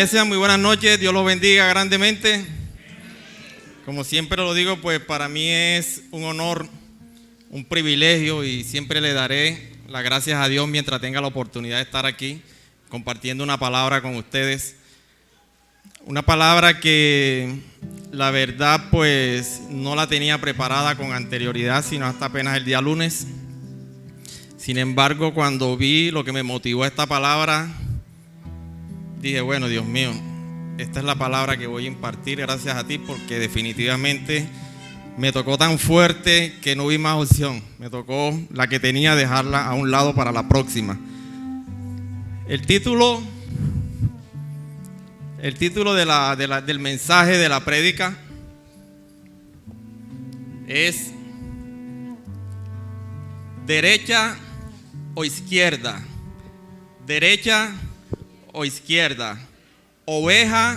Iglesia, muy buenas noches, Dios los bendiga grandemente. Como siempre lo digo, pues para mí es un honor, un privilegio y siempre le daré las gracias a Dios mientras tenga la oportunidad de estar aquí compartiendo una palabra con ustedes. Una palabra que la verdad pues no la tenía preparada con anterioridad, sino hasta apenas el día lunes. Sin embargo, cuando vi lo que me motivó a esta palabra, dije, bueno, Dios mío, esta es la palabra que voy a impartir gracias a ti, porque definitivamente me tocó tan fuerte que no vi más opción. Me tocó la que tenía, dejarla a un lado para la próxima. El título del mensaje de la prédica es derecha o izquierda, derecha o izquierda, oveja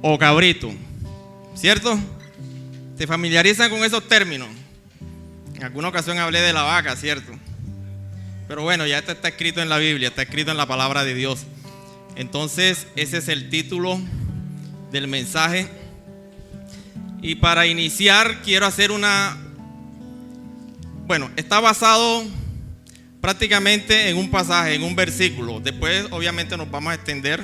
o cabrito, ¿cierto? ¿Se familiarizan con esos términos? En alguna ocasión hablé de la vaca, ¿cierto? Pero bueno, ya esto está escrito en la Biblia, está escrito en la palabra de Dios. Entonces, ese es el título del mensaje. Y para iniciar, quiero hacer está basado prácticamente en un pasaje, en un versículo. Después obviamente nos vamos a extender,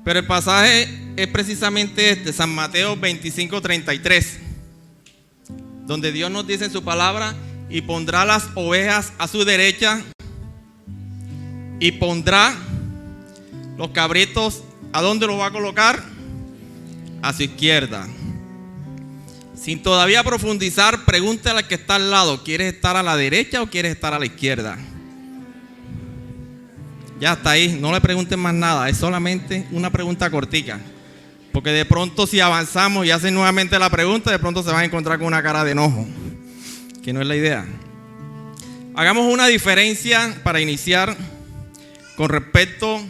pero el pasaje es precisamente San Mateo 25:33, donde Dios nos dice en su palabra: y pondrá las ovejas a su derecha y pondrá los cabritos, ¿a dónde los va a colocar? A su izquierda. Sin todavía profundizar, pregúntale al que está al lado: ¿quieres estar a la derecha o quieres estar a la izquierda? Ya está ahí, no le pregunten más nada, es solamente una pregunta cortica. Porque de pronto si avanzamos y hacen nuevamente la pregunta, de pronto se van a encontrar con una cara de enojo, que no es la idea. Hagamos una diferencia para iniciar con respecto,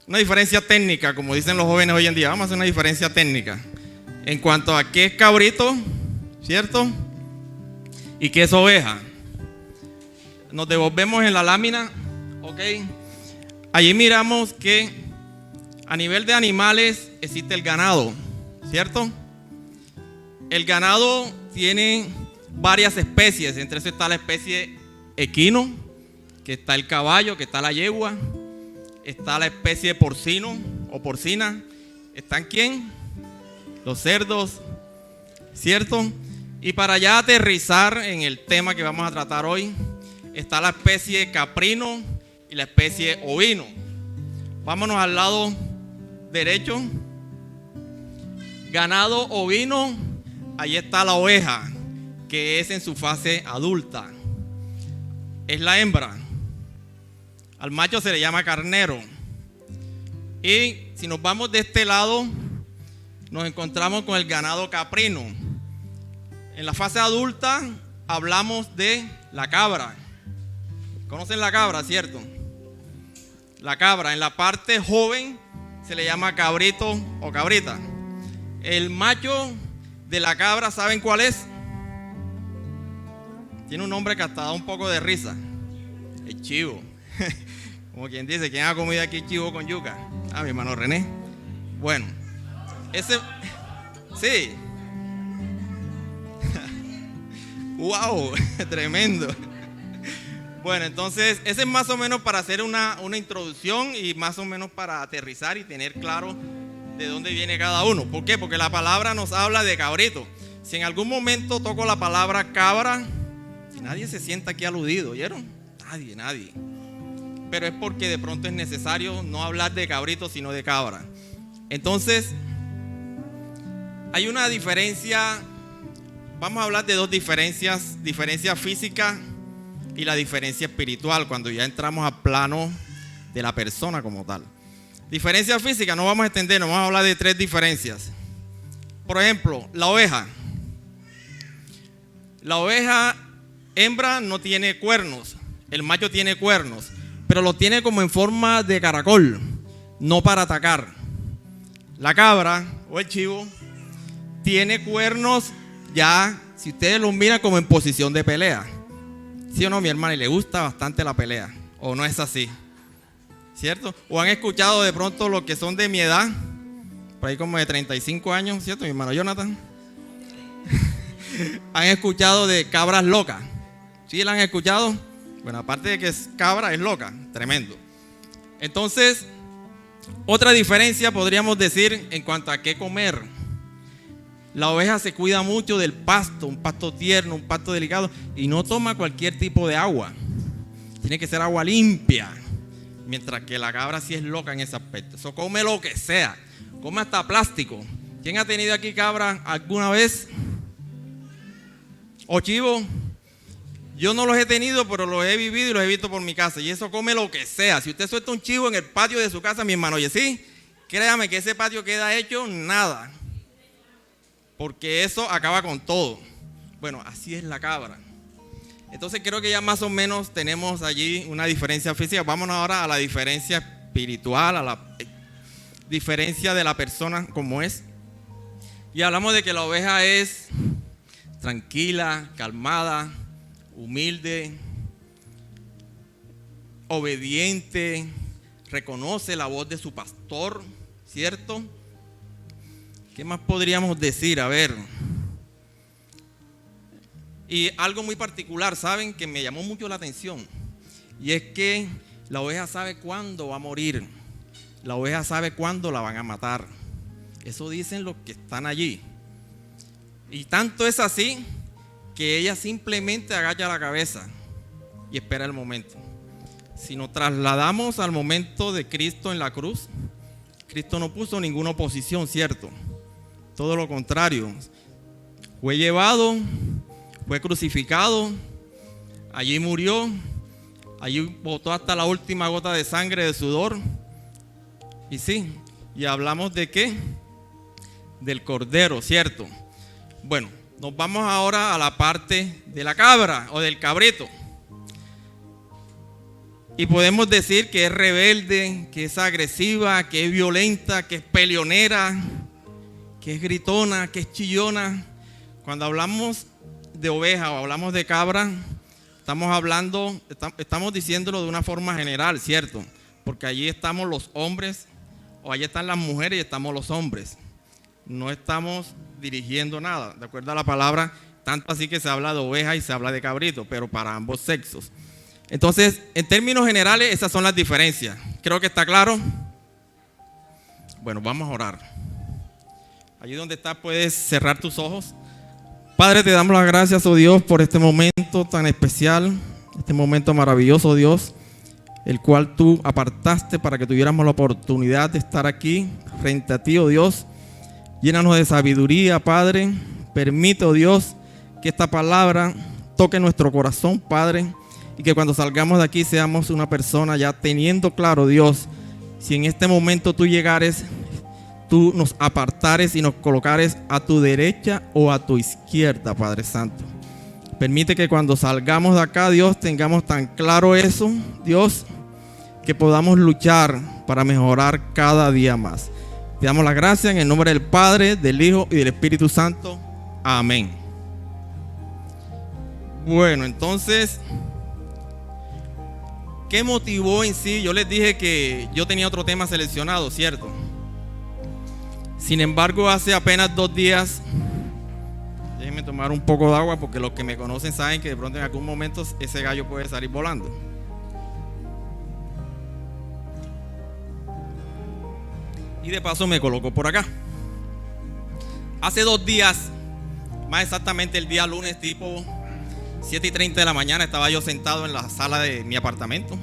una diferencia técnica, como dicen los jóvenes hoy en día. Vamos a hacer una diferencia técnica en cuanto a qué es cabrito, ¿cierto? Y qué es oveja. Nos devolvemos en la lámina, ¿ok? Allí miramos que a nivel de animales existe el ganado, ¿cierto? El ganado tiene varias especies, entre eso está la especie equino, que está el caballo, que está la yegua, está la especie porcino o porcina, ¿están quién? Los cerdos, ¿cierto? Y para ya aterrizar en el tema que vamos a tratar hoy, está la especie caprino y la especie ovino. Vámonos al lado derecho. Ganado ovino, ahí está la oveja, que es en su fase adulta. Es la hembra. Al macho se le llama carnero. Y si nos vamos de este lado, nos encontramos con el ganado caprino. En la fase adulta hablamos de la cabra. ¿Conocen la cabra, cierto? La cabra. En la parte joven se le llama cabrito o cabrita. El macho de la cabra, ¿saben cuál es? Tiene un nombre que hasta da un poco de risa. El chivo. Como quien dice, ¿quién ha comido aquí chivo con yuca? Ah, mi hermano René. Bueno, ese, sí. Wow, tremendo. Bueno, entonces ese es más o menos para hacer una introducción y más o menos para aterrizar y tener claro de dónde viene cada uno. ¿Por qué? Porque la palabra nos habla de cabrito. Si en algún momento toco la palabra cabra, y nadie se sienta aquí aludido, ¿oyeron? Nadie. Pero es porque de pronto es necesario no hablar de cabrito, sino de cabra. Entonces, hay una diferencia. Vamos a hablar de dos diferencias: diferencia física y la diferencia espiritual, cuando ya entramos al plano de la persona como tal. Diferencia física, no vamos a extendernos, vamos a hablar de tres diferencias. Por ejemplo, la oveja. La oveja hembra no tiene cuernos, el macho tiene cuernos, pero lo tiene como en forma de caracol, no para atacar. La cabra o el chivo tiene cuernos ya, si ustedes los miran, como en posición de pelea. ¿Sí o no, mi hermana? Y le gusta bastante la pelea, ¿o no es así? ¿cierto? O han escuchado de pronto los que son de mi edad, por ahí como de 35 años, ¿cierto? Mi hermano Jonathan. ¿Han escuchado de cabras locas? ¿Sí la han escuchado? Bueno, aparte de que es cabra, es loca, tremendo. Entonces, otra diferencia podríamos decir en cuanto a qué comer. La oveja se cuida mucho del pasto, un pasto tierno, un pasto delicado, y no toma cualquier tipo de agua. Tiene que ser agua limpia. Mientras que la cabra sí es loca en ese aspecto. Eso come lo que sea. Come hasta plástico. ¿Quién ha tenido aquí cabra alguna vez? ¿O chivo? Yo no los he tenido, pero los he vivido y los he visto por mi casa. Y eso come lo que sea. Si usted suelta un chivo en el patio de su casa, mi hermano, oye, sí, créame que ese patio queda hecho nada. Porque eso acaba con todo. Bueno, así es la cabra. Entonces creo que ya más o menos tenemos allí una diferencia física. Vámonos ahora a la diferencia espiritual, a la diferencia de la persona como es. Y hablamos de que la oveja es tranquila, calmada, humilde, obediente, reconoce la voz de su pastor, ¿cierto? ¿Qué más podríamos decir? A ver. Y algo muy particular, ¿saben? Que me llamó mucho la atención. Y es que la oveja sabe cuándo va a morir. La oveja sabe cuándo la van a matar. Eso dicen los que están allí. Y tanto es así que ella simplemente agacha la cabeza y espera el momento. Si nos trasladamos al momento de Cristo en la cruz, Cristo no puso ninguna oposición, ¿cierto? Todo lo contrario. Fue llevado, fue crucificado, allí murió, allí botó hasta la última gota de sangre, de sudor. Y sí, y hablamos de ¿qué? Del cordero, ¿cierto? Bueno, nos vamos ahora a la parte de la cabra o del cabrito. Y podemos decir que es rebelde, que es agresiva, que es violenta, que es peleonera, que es gritona, que es chillona. Cuando hablamos de oveja o hablamos de cabra, estamos diciéndolo de una forma general, ¿cierto? Porque allí estamos los hombres, o allí están las mujeres y estamos los hombres. No estamos dirigiendo nada, de acuerdo a la palabra, tanto así que se habla de oveja y se habla de cabrito, pero para ambos sexos. Entonces, en términos generales, esas son las diferencias. Creo que está claro. Bueno, vamos a orar. Allí donde estás puedes cerrar tus ojos. Padre, te damos las gracias, oh Dios, por este momento tan especial, este momento maravilloso, Dios, el cual tú apartaste para que tuviéramos la oportunidad de estar aquí frente a ti, oh Dios. Llénanos de sabiduría, Padre. Permite, oh Dios, que esta palabra toque nuestro corazón, Padre, y que cuando salgamos de aquí seamos una persona ya teniendo claro, Dios, si en este momento tú llegares, tú nos apartares y nos colocares a tu derecha o a tu izquierda, Padre Santo. Permite que cuando salgamos de acá, Dios, tengamos tan claro eso, Dios, que podamos luchar para mejorar cada día más. Te damos las gracias en el nombre del Padre, del Hijo y del Espíritu Santo. Amén. Bueno, entonces, ¿qué motivó en sí? Yo les dije que yo tenía otro tema seleccionado, ¿cierto? Sin embargo, hace apenas 2 días, déjenme tomar un poco de agua porque los que me conocen saben que de pronto en algún momento ese gallo puede salir volando. Y de paso me coloco por acá. Hace 2 días, más exactamente el día lunes tipo 7:30 de la mañana, estaba yo sentado en la sala de mi apartamento.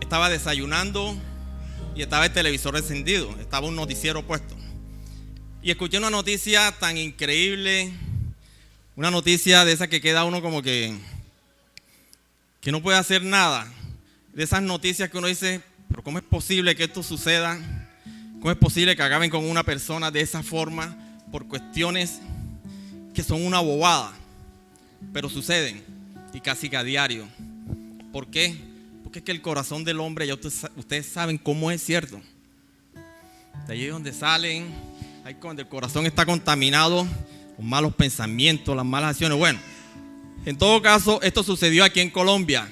Estaba desayunando y estaba el televisor encendido, estaba un noticiero puesto. Y escuché una noticia tan increíble, una noticia de esa que queda uno como que no puede hacer nada. De esas noticias que uno dice, pero ¿cómo es posible que esto suceda? ¿Cómo es posible que acaben con una persona de esa forma por cuestiones que son una bobada? Pero suceden y casi que a diario. ¿Por qué? Porque es que el corazón del hombre, ya ustedes saben cómo es, ¿cierto? De allí donde salen, ahí cuando el corazón está contaminado con malos pensamientos, las malas acciones. Bueno, en todo caso, esto sucedió aquí en Colombia.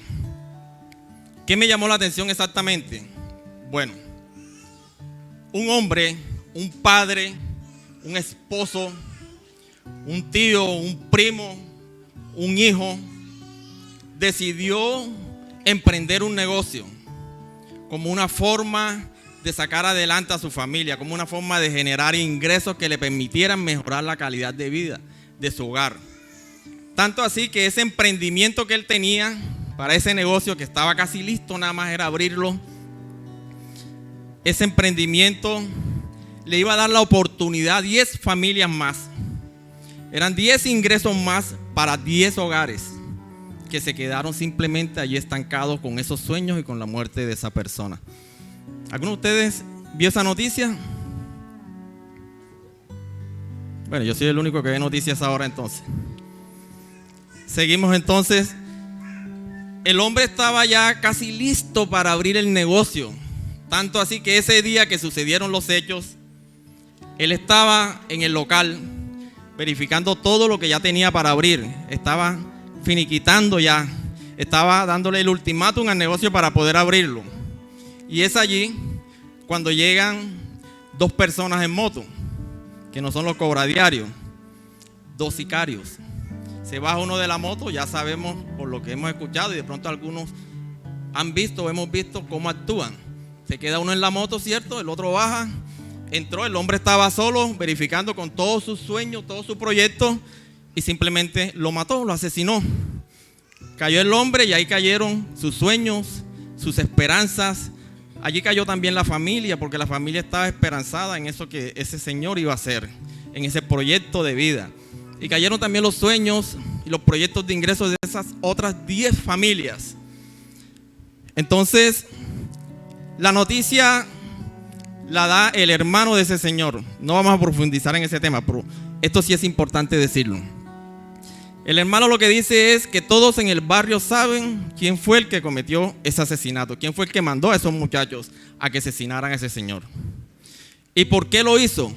¿Qué me llamó la atención exactamente? Bueno, un hombre, un padre, un esposo, un tío, un primo, un hijo, decidió emprender un negocio como una forma de sacar adelante a su familia, como una forma de generar ingresos que le permitieran mejorar la calidad de vida de su hogar. Tanto así que ese emprendimiento que él tenía para ese negocio que estaba casi listo, nada más era abrirlo, ese emprendimiento le iba a dar la oportunidad a 10 familias más. Eran 10 ingresos más para 10 hogares que se quedaron simplemente allí estancados con esos sueños y con la muerte de esa persona. ¿Alguno de ustedes vio esa noticia? Bueno, yo soy el único que ve noticias ahora entonces. Seguimos entonces. El hombre estaba ya casi listo para abrir el negocio. Tanto así que ese día que sucedieron los hechos, él estaba en el local verificando todo lo que ya tenía para abrir. Estaba finiquitando ya. Estaba dándole el ultimátum al negocio para poder abrirlo. Y es allí cuando llegan 2 personas en moto, que no son los cobradiarios, 2 sicarios. Se baja uno de la moto, ya sabemos por lo que hemos escuchado y de pronto algunos han visto o hemos visto cómo actúan. Se queda uno en la moto, ¿cierto? El otro baja, entró, el hombre estaba solo, verificando con todos sus sueños, todos sus proyectos y simplemente lo mató, lo asesinó. Cayó el hombre y ahí cayeron sus sueños, sus esperanzas. Allí cayó también la familia, porque la familia estaba esperanzada en eso que ese señor iba a hacer, en ese proyecto de vida. Y cayeron también los sueños y los proyectos de ingresos de esas otras 10 familias. Entonces, la noticia la da el hermano de ese señor. No vamos a profundizar en ese tema, pero esto sí es importante decirlo. El hermano lo que dice es que todos en el barrio saben quién fue el que cometió ese asesinato, quién fue el que mandó a esos muchachos a que asesinaran a ese señor. ¿Y por qué lo hizo?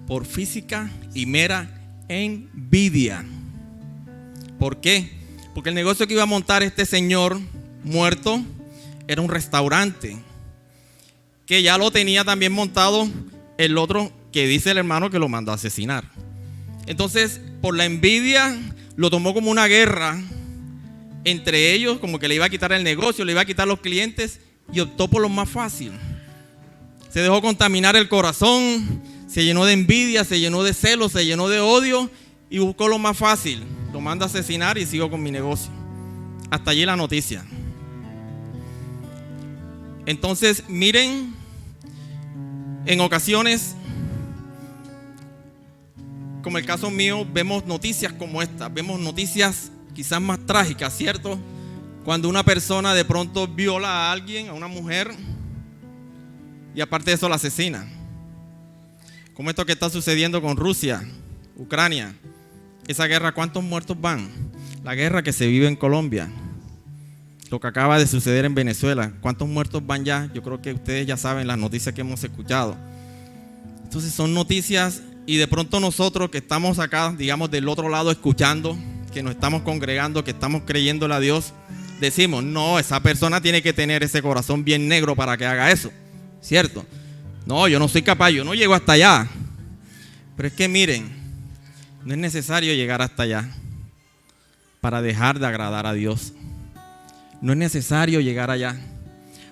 Por física y mera envidia. ¿Por qué? Porque el negocio que iba a montar este señor muerto era un restaurante que ya lo tenía también montado el otro que dice el hermano que lo mandó a asesinar. Entonces, por la envidia, lo tomó como una guerra entre ellos, como que le iba a quitar el negocio, le iba a quitar los clientes y optó por lo más fácil. Se dejó contaminar el corazón, se llenó de envidia, se llenó de celos, se llenó de odio y buscó lo más fácil. Lo manda a asesinar y sigo con mi negocio. Hasta allí la noticia. Entonces, miren, en ocasiones, como el caso mío, vemos noticias como esta, vemos noticias quizás más trágicas, ¿cierto? Cuando una persona de pronto viola a alguien, a una mujer, y aparte de eso la asesina. Como esto que está sucediendo con Rusia, Ucrania. Esa guerra, ¿cuántos muertos van? La guerra que se vive en Colombia. Lo que acaba de suceder en Venezuela. ¿Cuántos muertos van ya? Yo creo que ustedes ya saben las noticias que hemos escuchado. Entonces son noticias y de pronto nosotros que estamos acá, digamos, del otro lado escuchando, que nos estamos congregando, que estamos creyéndole a Dios, decimos, no, esa persona tiene que tener ese corazón bien negro para que haga eso, ¿cierto? No, yo no soy capaz, yo no llego hasta allá. Pero es que miren, no es necesario llegar hasta allá para dejar de agradar a Dios. No es necesario llegar allá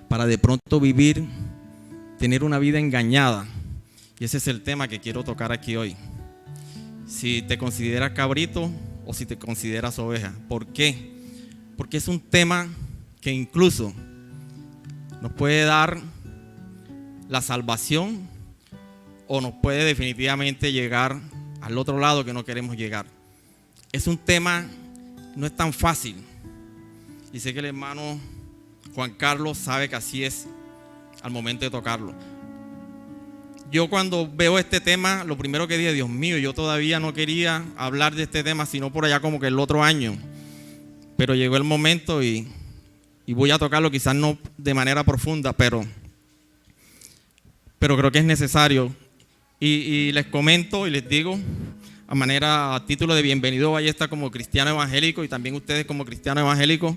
para de pronto vivir, tener una vida engañada. Y ese es el tema que quiero tocar aquí hoy. Si te consideras cabrito o si te consideras oveja. ¿Por qué? Porque es un tema que incluso nos puede dar la salvación o nos puede definitivamente llegar al otro lado que no queremos llegar. Es un tema, no es tan fácil. Y sé que el hermano Juan Carlos sabe que así es al momento de tocarlo. Yo cuando veo este tema, lo primero que dije, Dios mío, yo todavía no quería hablar de este tema, sino por allá como que el otro año. Pero llegó el momento y voy a tocarlo, quizás no de manera profunda, pero creo que es necesario. Y les comento y les digo, a título de bienvenido Ballesta como cristiano evangélico y también ustedes como cristianos evangélicos,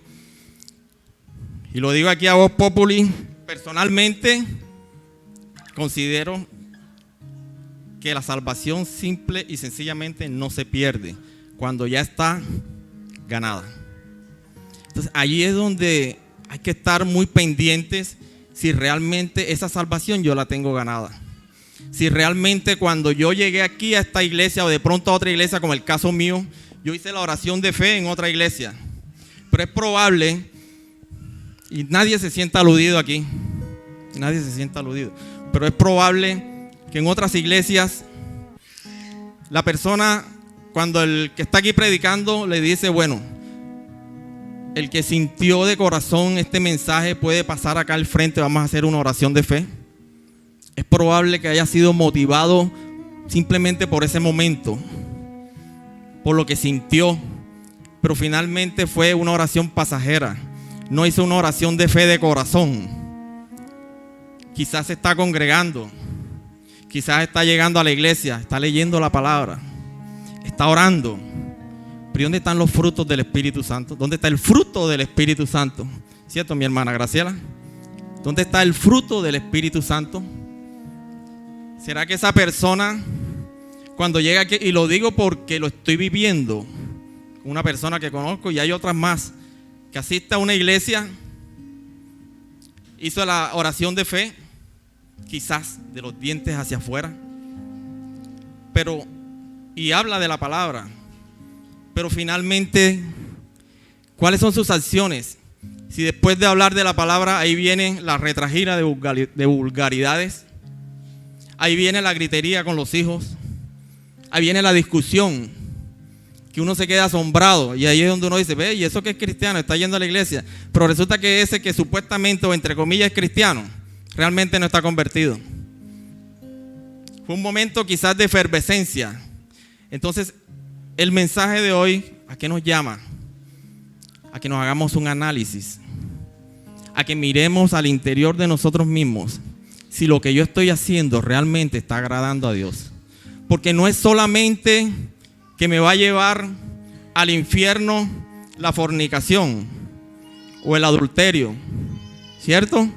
Y lo digo aquí a voz populi, personalmente considero que la salvación simple y sencillamente no se pierde cuando ya está ganada. Entonces allí es donde hay que estar muy pendientes si realmente esa salvación yo la tengo ganada. Si realmente cuando yo llegué aquí a esta iglesia o de pronto a otra iglesia, como el caso mío, yo hice la oración de fe en otra iglesia. Pero es probable, y nadie se sienta aludido aquí, nadie se sienta aludido, pero es probable que en otras iglesias la persona, cuando el que está aquí predicando le dice, bueno, el que sintió de corazón este mensaje puede pasar acá al frente, vamos a hacer una oración de fe. Es probable que haya sido motivado simplemente por ese momento, por lo que sintió, pero finalmente fue una oración pasajera. No hizo una oración de fe de corazón. Quizás se está congregando, quizás está llegando a la iglesia, está leyendo la palabra, está orando. Pero ¿dónde están los frutos del Espíritu Santo? ¿Dónde está el fruto del Espíritu Santo? ¿Cierto, mi hermana Graciela? ¿Dónde está el fruto del Espíritu Santo? ¿Será que esa persona, cuando llega aquí, y lo digo porque lo estoy viviendo, una persona que conozco y hay otras más, que asiste a una iglesia, hizo la oración de fe, quizás de los dientes hacia afuera, pero, y habla de la palabra, pero finalmente, ¿cuáles son sus acciones? Si después de hablar de la palabra, ahí viene la retragila de vulgaridades, ahí viene la gritería con los hijos, ahí viene la discusión, que uno se queda asombrado, y ahí es donde uno dice, ve, y eso que es cristiano, está yendo a la iglesia, pero resulta que ese que supuestamente o entre comillas es cristiano, realmente no está convertido. Fue un momento quizás de efervescencia. Entonces, el mensaje de hoy, ¿a qué nos llama? A que nos hagamos un análisis, a que miremos al interior de nosotros mismos si lo que yo estoy haciendo realmente está agradando a Dios. Porque no es solamente que me va a llevar al infierno la fornicación o el adulterio, ¿cierto?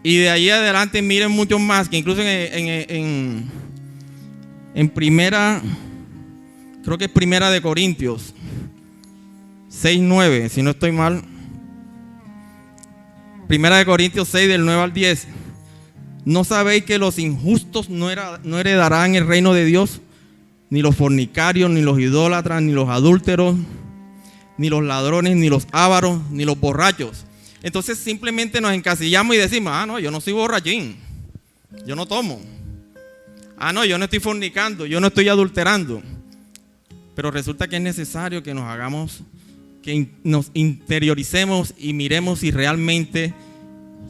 Y de ahí adelante miren muchos más, que incluso en primera, creo que es primera de Corintios 6:9, si no estoy mal. Primera de Corintios 6 del 9 al 10. ¿No sabéis que los injustos no heredarán el reino de Dios? Ni los fornicarios, ni los idólatras, ni los adúlteros, ni los ladrones, ni los ávaros, ni los borrachos. Entonces simplemente nos encasillamos y decimos, no, yo no soy borrachín, yo no tomo. No, yo no estoy fornicando, yo no estoy adulterando. Pero resulta que es necesario que nos hagamos, que nos interioricemos y miremos si realmente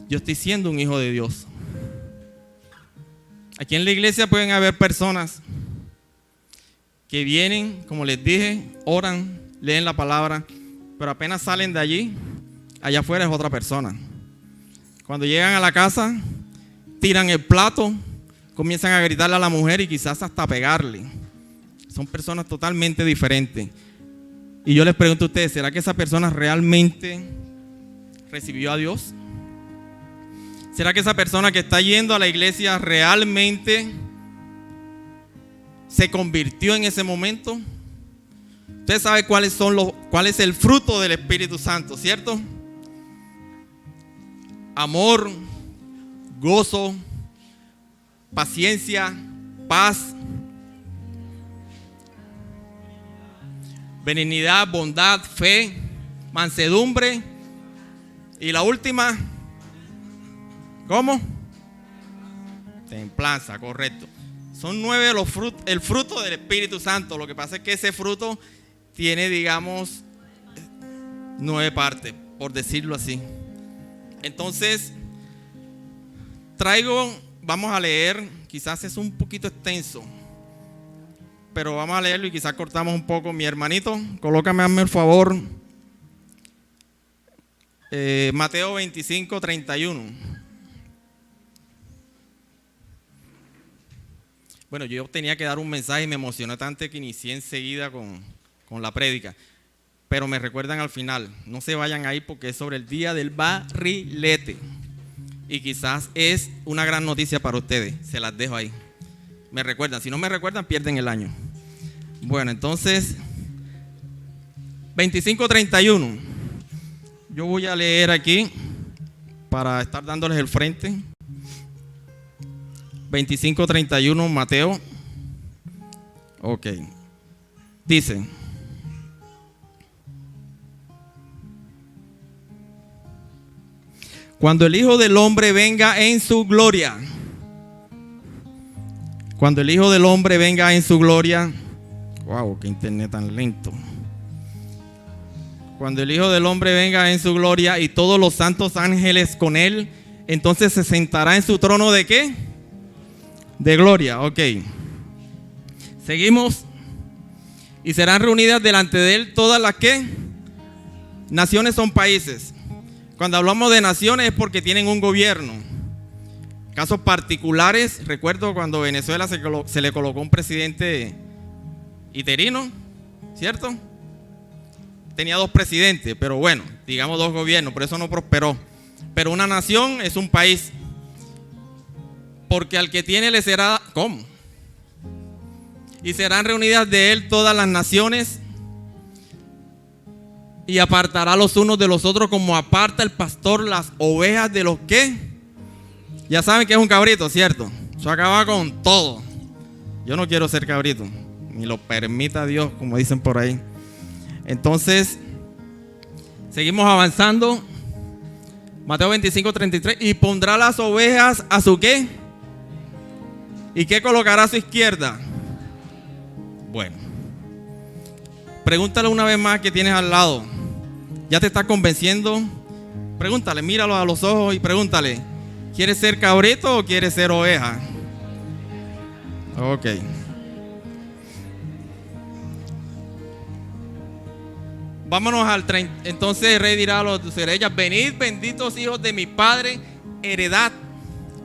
yo estoy siendo un hijo de Dios. Aquí en la iglesia pueden haber personas que vienen, como les dije, oran, leen la palabra, pero apenas salen de allí, allá afuera es otra persona. Cuando llegan a la casa, tiran el plato, comienzan a gritarle a la mujer y quizás hasta pegarle. Son personas totalmente diferentes. Y yo les pregunto a ustedes, ¿será que esa persona realmente recibió a Dios? ¿Será que esa persona que está yendo a la iglesia realmente se convirtió en ese momento? Usted sabe cuál es el fruto del Espíritu Santo, ¿cierto? Amor, gozo, paciencia, paz, benignidad, bondad, fe, mansedumbre. Y la última, ¿cómo? Templanza, correcto. Son 9 los frutos, el fruto del Espíritu Santo. Lo que pasa es que ese fruto tiene, digamos, 9 partes, por decirlo así. Entonces, vamos a leer, quizás es un poquito extenso, pero vamos a leerlo y quizás cortamos un poco. Mi hermanito, colócame, hazme el favor, Mateo 25:31. Bueno, yo tenía que dar un mensaje y me emocioné tanto que inicié enseguida con la prédica. pero me recuerdan al final. No se vayan ahí porque es sobre el día del barrilete. Y quizás es una gran noticia para ustedes. Se las dejo ahí. Me recuerdan. Si no me recuerdan, pierden el año. Bueno, entonces, 25:31. Yo voy a leer aquí para estar dándoles el frente. 25:31, Mateo. Ok. Dice: cuando el Hijo del Hombre venga en su gloria. Cuando el Hijo del Hombre venga en su gloria. Wow, qué internet tan lento. Cuando el Hijo del Hombre venga en su gloria y todos los santos ángeles con él, entonces se sentará en su trono ¿de qué? De gloria, ok. Seguimos. Y serán reunidas delante de él todas las que naciones son países. Cuando hablamos de naciones es porque tienen un gobierno. Casos particulares, recuerdo cuando Venezuela se le colocó un presidente interino, ¿cierto? Tenía 2 presidentes, pero bueno, digamos 2 gobiernos, por eso no prosperó. Pero una nación es un país. Porque al que tiene le será, ¿cómo? Y serán reunidas de él todas las naciones, y apartará los unos de los otros como aparta el pastor las ovejas de los que. Ya saben que es un cabrito, ¿cierto? Eso acaba con todo. Yo no quiero ser cabrito, ni lo permita Dios, como dicen por ahí. Entonces, seguimos avanzando. Mateo 25:33. Y pondrá las ovejas a su ¿qué? ¿Y qué colocará a su izquierda? Bueno, pregúntale una vez más que tienes al lado. ¿Ya te está convenciendo? Pregúntale, míralo a los ojos y pregúntale: ¿quieres ser cabrito o quieres ser oveja? Ok. Vámonos al 30. Entonces el rey dirá a los de sus ellas: venid, benditos hijos de mi Padre, heredad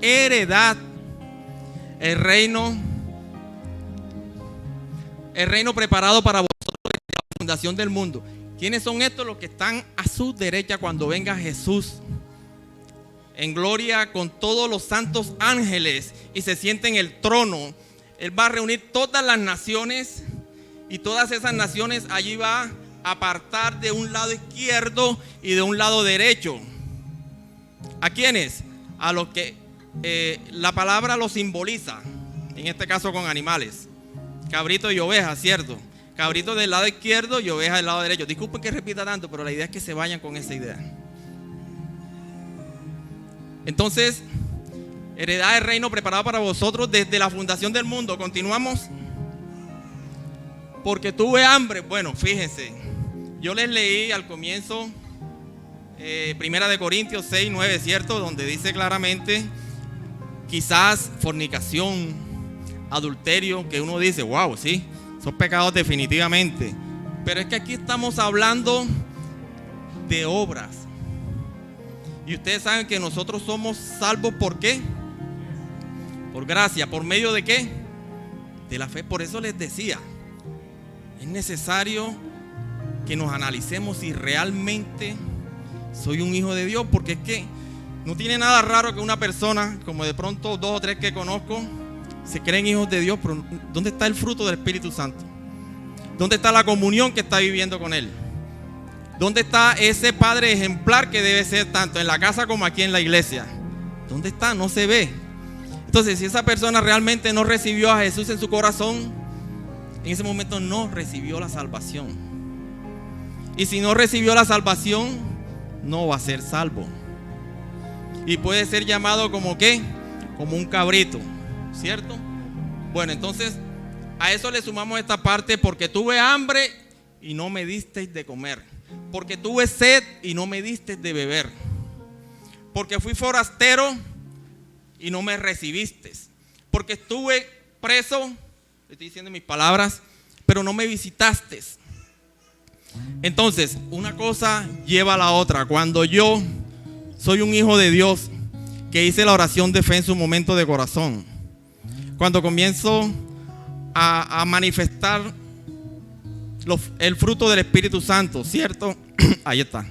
el reino preparado para vosotros desde la fundación del mundo. ¿Quiénes son estos? Los que están a su derecha cuando venga Jesús en gloria con todos los santos ángeles y se siente en el trono. Él va a reunir todas las naciones y todas esas naciones allí va a apartar de un lado izquierdo y de un lado derecho. ¿A quiénes? A los que la palabra los simboliza, en este caso con animales. Cabrito y oveja, ¿cierto? Cabrito del lado izquierdo y oveja del lado derecho. Disculpen que repita tanto, pero la idea es que se vayan con esa idea. Entonces, heredad del reino preparado para vosotros desde la fundación del mundo. Continuamos. Porque tuve hambre. Bueno, fíjense, yo les leí al comienzo Primera de Corintios 6:9, ¿cierto? Donde dice claramente, quizás fornicación, adulterio, que uno dice, wow, sí, son pecados definitivamente. Pero es que aquí estamos hablando de obras. Y ustedes saben que nosotros somos salvos ¿por qué? Por gracia. ¿Por medio de qué? De la fe. Por eso les decía, es necesario que nos analicemos si realmente soy un hijo de Dios. Porque es que no tiene nada raro que una persona, como de pronto 2 o 3 que conozco, se creen hijos de Dios, pero ¿dónde está el fruto del Espíritu Santo? ¿Dónde está la comunión que está viviendo con Él? ¿Dónde está ese padre ejemplar que debe ser tanto en la casa como aquí en la iglesia? ¿Dónde está? No se ve. Entonces, si esa persona realmente no recibió a Jesús en su corazón, en ese momento no recibió la salvación. Y si no recibió la salvación, no va a ser salvo. Y puede ser llamado como ¿qué? Como un cabrito, ¿cierto? Bueno, entonces a eso le sumamos esta parte: porque tuve hambre y no me disteis de comer, porque tuve sed y no me disteis de beber, porque fui forastero y no me recibisteis, porque estuve preso, le estoy diciendo mis palabras, pero no me visitasteis. Entonces, una cosa lleva a la otra. Cuando yo soy un hijo de Dios que hice la oración de fe en su momento de corazón, cuando comienzo a manifestar el fruto del Espíritu Santo, ¿cierto? Ahí está.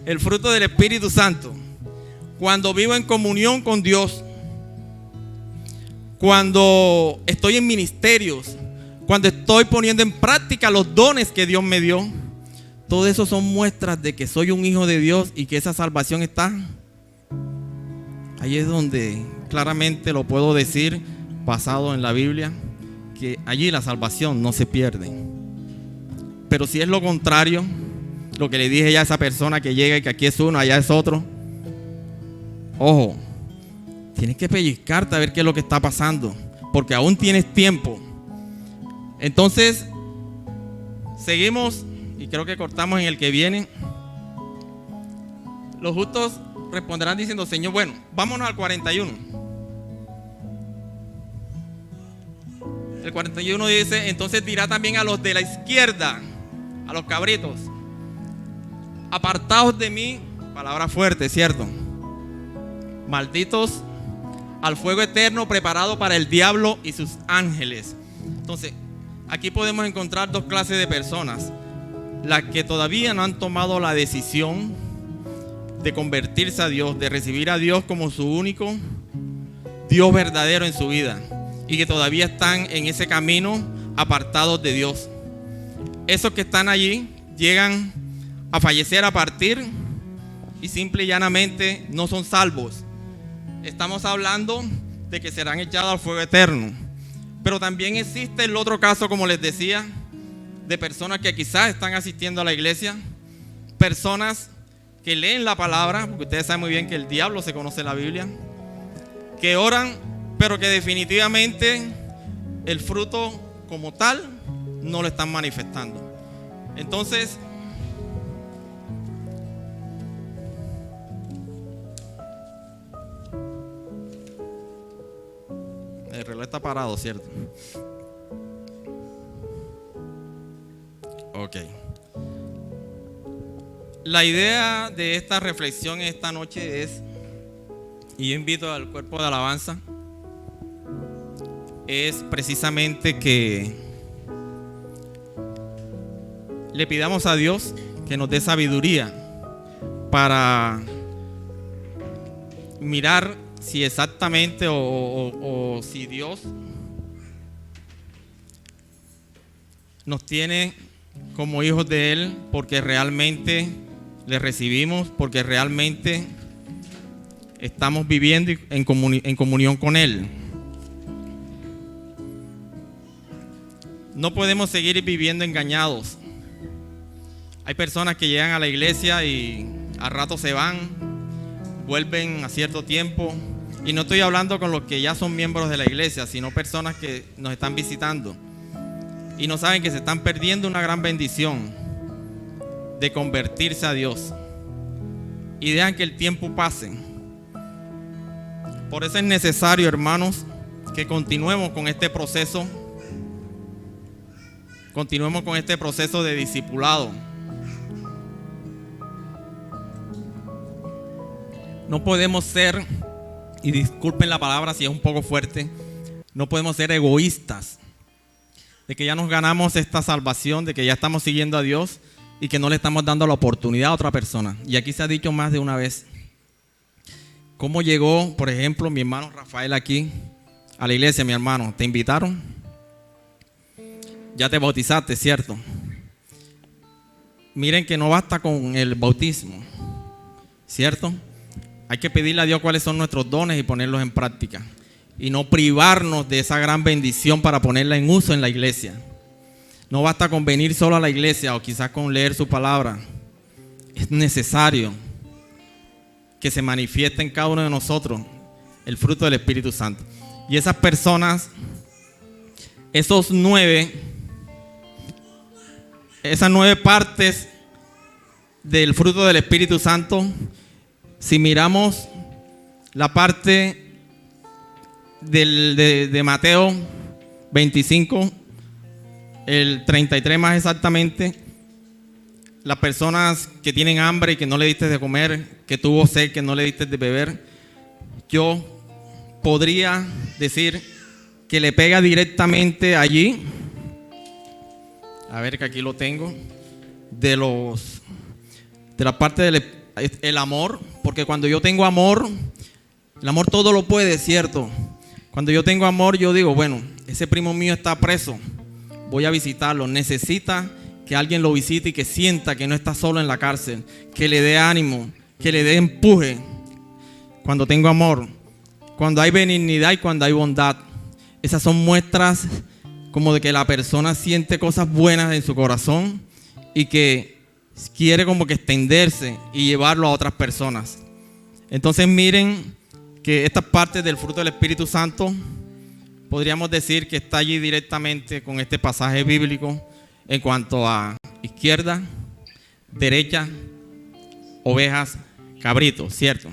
El fruto del Espíritu Santo. Cuando vivo en comunión con Dios, cuando estoy en ministerios, cuando estoy poniendo en práctica los dones que Dios me dio, todo eso son muestras de que soy un hijo de Dios y que esa salvación está. Ahí es donde claramente lo puedo decir, basado en la Biblia, que allí la salvación no se pierde. Pero si es lo contrario, lo que le dije ya a esa persona que llega y que aquí es uno, allá es otro, ojo, tienes que pellizcarte a ver qué es lo que está pasando, porque aún tienes tiempo. Entonces, seguimos y creo que cortamos en el que viene. Los justos responderán diciendo: Señor, bueno, vámonos al 41. El 41 dice: entonces dirá también a los de la izquierda, a los cabritos: apartaos de mí, palabra fuerte, ¿cierto? Malditos al fuego eterno preparado para el diablo y sus ángeles. Entonces, aquí podemos encontrar dos clases de personas: las que todavía no han tomado la decisión de convertirse a Dios, de recibir a Dios como su único Dios verdadero en su vida, y que todavía están en ese camino apartados de Dios. Esos que están allí llegan a fallecer, a partir, y simple y llanamente no son salvos. Estamos hablando de que serán echados al fuego eterno. Pero también existe el otro caso, como les decía, de personas que quizás están asistiendo a la iglesia, personas que leen la palabra, porque ustedes saben muy bien que el diablo se conoce la Biblia, que oran, pero que definitivamente el fruto como tal no lo están manifestando. Entonces, el reloj está parado, ¿cierto? Ok. La idea de esta reflexión esta noche es, y yo invito al cuerpo de alabanza, es precisamente que le pidamos a Dios que nos dé sabiduría para mirar si exactamente o si Dios nos tiene como hijos de Él porque realmente le recibimos, porque realmente estamos viviendo en comunión con Él. No podemos seguir viviendo engañados. Hay personas que llegan a la iglesia y a rato se van, vuelven a cierto tiempo. Y no estoy hablando con los que ya son miembros de la iglesia, sino personas que nos están visitando y no saben que se están perdiendo una gran bendición de convertirse a Dios, y dejan que el tiempo pase. Por eso es necesario, hermanos, que continuemos con este proceso. Continuemos con este proceso de discipulado. No podemos ser, y disculpen la palabra si es un poco fuerte, no podemos ser egoístas, de que ya nos ganamos esta salvación, de que ya estamos siguiendo a Dios y que no le estamos dando la oportunidad a otra persona. Y aquí se ha dicho más de una vez cómo llegó, por ejemplo, mi hermano Rafael aquí a la iglesia. Mi hermano, ¿te invitaron? Ya te bautizaste, ¿cierto? Miren que no basta con el bautismo, ¿cierto? Hay que pedirle a Dios cuáles son nuestros dones y ponerlos en práctica, y no privarnos de esa gran bendición para ponerla en uso en la iglesia. No basta con venir solo a la iglesia o quizás con leer su palabra. Es necesario que se manifieste en cada uno de nosotros el fruto del Espíritu Santo. Y esas personas, esas 9 partes del fruto del Espíritu Santo, si miramos la parte de Mateo 25, el 33 más exactamente, las personas que tienen hambre y que no le diste de comer, que tuvo sed, que no le diste de beber, yo podría decir que le pega directamente allí a ver que aquí lo tengo, de la parte del amor, porque cuando yo tengo amor, el amor todo lo puede, ¿cierto? Cuando yo tengo amor, yo digo, bueno, ese primo mío está preso, voy a visitarlo, necesita que alguien lo visite y que sienta que no está solo en la cárcel, que le dé ánimo, que le dé empuje. Cuando tengo amor, cuando hay benignidad y cuando hay bondad, esas son muestras como de que la persona siente cosas buenas en su corazón y que quiere como que extenderse y llevarlo a otras personas. Entonces miren que esta parte del fruto del Espíritu Santo podríamos decir que está allí directamente con este pasaje bíblico en cuanto a izquierda, derecha, ovejas, cabritos, ¿cierto?